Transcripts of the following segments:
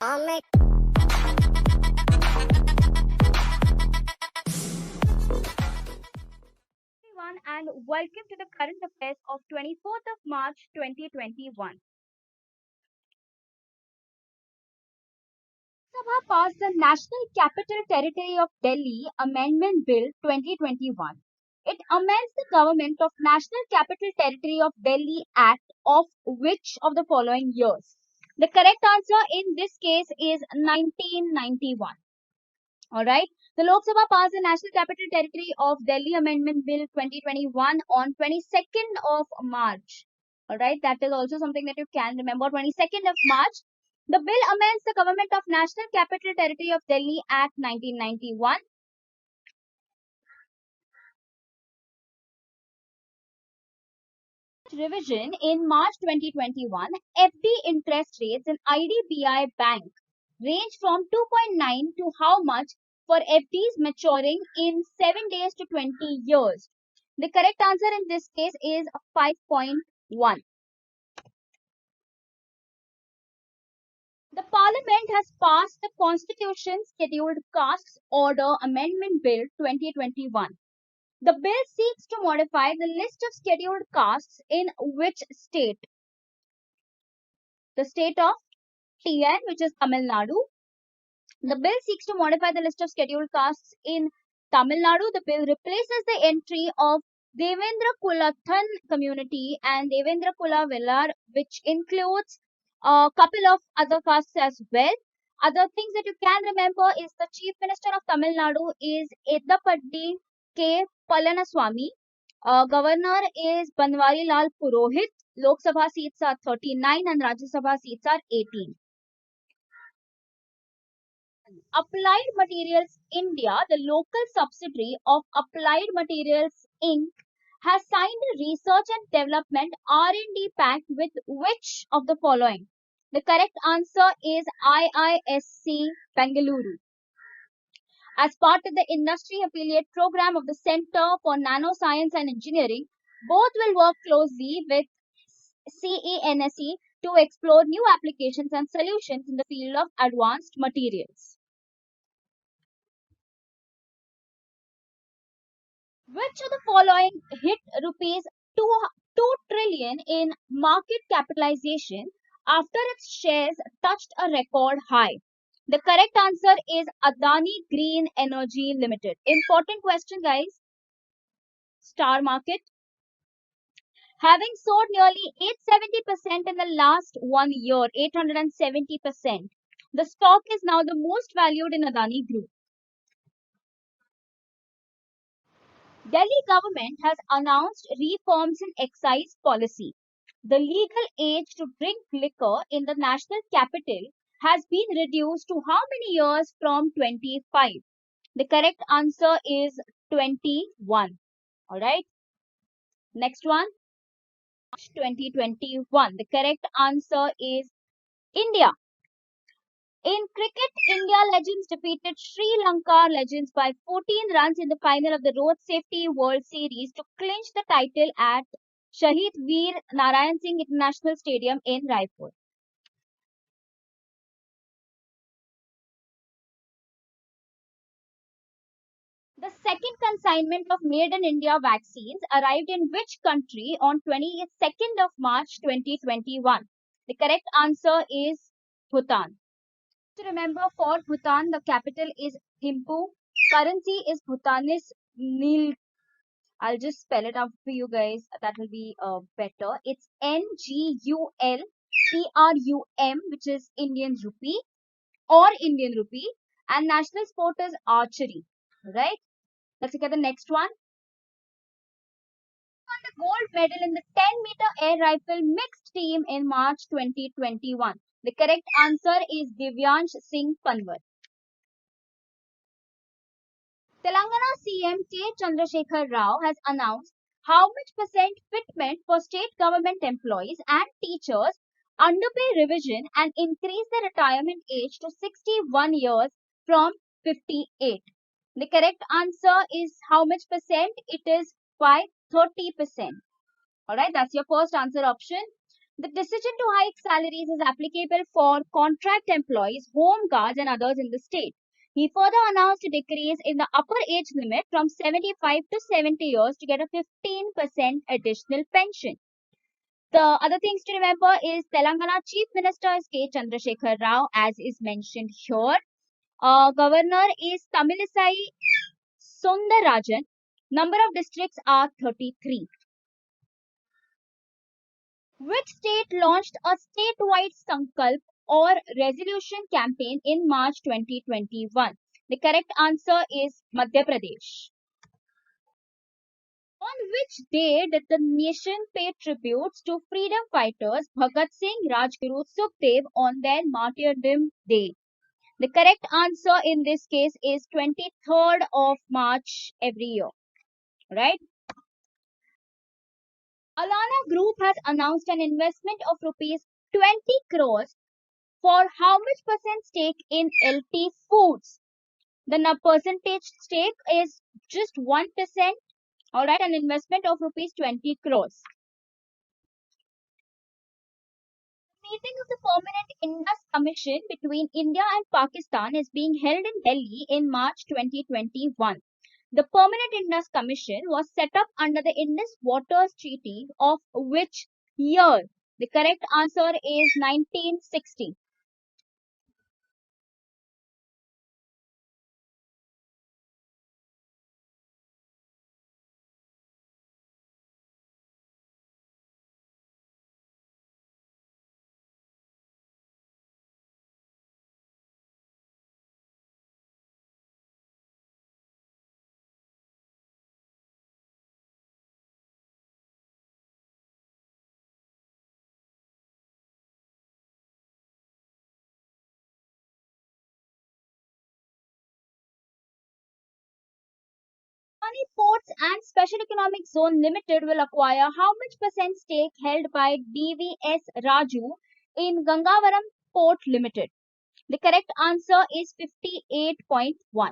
Everyone, and welcome to the current affairs of 24th of March 2021. Sabha passed the National Capital Territory of Delhi Amendment Bill 2021. It amends the Government of National Capital Territory of Delhi Act of which of the following years? The correct answer in this case is 1991. Alright. The Lok Sabha passed the National Capital Territory of Delhi Amendment Bill 2021 on 22nd of March. Alright. That is also something that you can remember. 22nd of March. The bill amends the Government of National Capital Territory of Delhi Act 1991. Revision in March 2021, FD interest rates in IDBI Bank range from 2.9 to how much for FDs maturing in 7 days to 20 years? The correct answer in this case is 5.1. The Parliament has passed the Constitution Scheduled Castes Order Amendment Bill 2021. The bill seeks to modify the list of scheduled castes in which state? The state of TN, which is Tamil Nadu. The bill seeks to modify the list of scheduled castes in Tamil Nadu. The bill replaces the entry of Devendra Kulathan community and Devendra Kula Velar, which includes a couple of other castes as well. Other things that you can remember is the Chief Minister of Tamil Nadu is Edappadi K. Palaniswamy. Governor is Banwari Lal Purohit. Lok Sabha seats are 39 and Rajya Sabha seats are 18. Applied Materials India, the local subsidiary of Applied Materials Inc., has signed a research and development R&D pact with which of the following? The correct answer is IISc Bengaluru. As part of the industry affiliate program of the Center for Nanoscience and Engineering, both will work closely with CENSE to explore new applications and solutions in the field of advanced materials. Which of the following hit rupees 2 trillion in market capitalization after its shares touched a record high? The correct answer is Adani Green Energy Limited. Important question, guys. Star market. Having soared nearly 870% in the last 1 year, 870%. The stock is now the most valued in Adani Group. Delhi government has announced reforms in excise policy. The legal age to drink liquor in the national capital has been reduced to how many years from 25? The correct answer is 21. Alright. Next one. March 2021. The correct answer is India. In cricket, India Legends defeated Sri Lanka Legends by 14 runs in the final of the Road Safety World Series to clinch the title at Shahid Veer Narayan Singh International Stadium in Raipur. The second consignment of Made in India vaccines arrived in which country on 22nd of March 2021? The correct answer is Bhutan. To remember, for Bhutan, the capital is Thimphu. Currency is Bhutanese Nil. I'll just spell it out for you guys. That will be better. It's NGULTRUM, which is Indian rupee or Indian rupee, and national sport is archery. Right? Let's look at the next one. Won the gold medal in the 10-meter air rifle mixed team in March 2021. The correct answer is Divyansh Singh Panwar. Telangana CM K. Chandrasekhar Rao has announced how much percent fitment for state government employees and teachers underpay revision and increase the retirement age to 61 years from 58. The correct answer is how much percent? It is by 30%. Alright, that's your first answer option. The decision to hike salaries is applicable for contract employees, home guards, and others in the state. He further announced a decrease in the upper age limit from 75 to 70 years to get a 15% additional pension. The other things to remember is Telangana Chief Minister is K. Chandrasekhar Rao, as is mentioned here. Governor is Tamilisai Sundarajan. Number of districts are 33. Which state launched a statewide Sankalp or resolution campaign in March 2021? The correct answer is Madhya Pradesh. On which day did the nation pay tributes to freedom fighters Bhagat Singh, Rajguru, Sukhdev on their martyrdom day? The correct answer in this case is 23rd of March every year, right? Alana Group has announced an investment of rupees 20 crores for how much percent stake in LT Foods? The percentage stake is just 1%, alright, an investment of rupees 20 crores. Meeting of the Permanent Indus Commission between India and Pakistan is being held in Delhi in March 2021. The Permanent Indus Commission was set up under the Indus Waters Treaty of which year? The correct answer is 1960. Adani Ports and Special Economic Zone Limited will acquire how much percent stake held by DVS Raju in Gangavaram Port Limited? The correct answer is 58.1.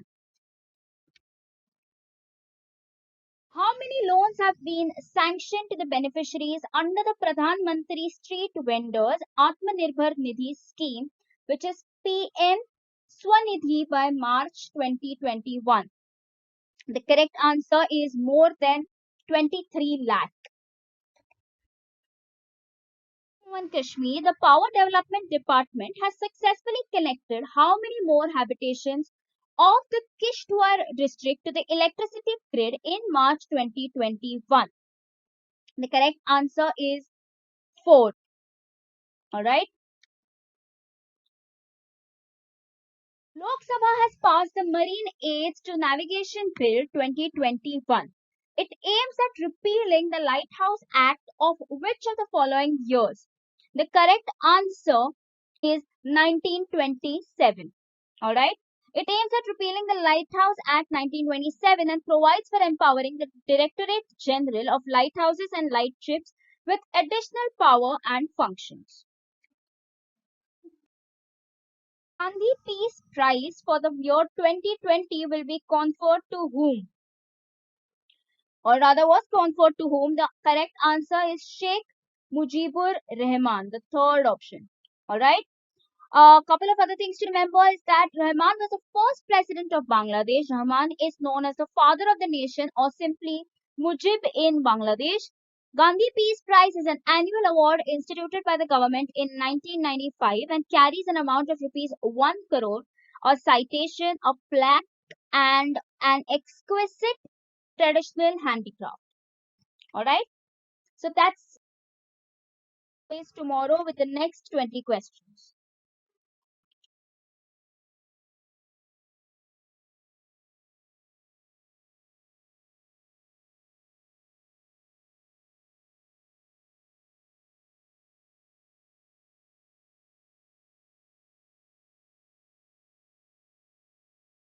How many loans have been sanctioned to the beneficiaries under the Pradhan Mantri Street Vendors Atmanirbhar Nidhi scheme, which is PM Swanidhi, by March 2021? The correct answer is more than 23 lakh. In Kashmir, the Power Development Department has successfully connected how many more habitations of the Kishtwar district to the electricity grid in March 2021? The correct answer is 4. Alright. Lok Sabha has passed the Marine Aids to Navigation Bill 2021. It aims at repealing the Lighthouse Act of which of the following years? The correct answer is 1927. Alright. It aims at repealing the Lighthouse Act 1927 and provides for empowering the Directorate General of Lighthouses and Lightships with additional power and functions. Gandhi Peace Prize for the year 2020 will be conferred to whom? Or rather, was conferred to whom? The correct answer is Sheikh Mujibur Rahman, the third option. Alright. A couple of other things to remember is that Rahman was the first president of Bangladesh. Rahman is known as the father of the nation or simply Mujib in Bangladesh. Gandhi Peace Prize is an annual award instituted by the government in 1995 and carries an amount of rupees 1 crore, a citation, a plaque, and an exquisite traditional handicraft. Alright, so that's tomorrow with the next 20 questions.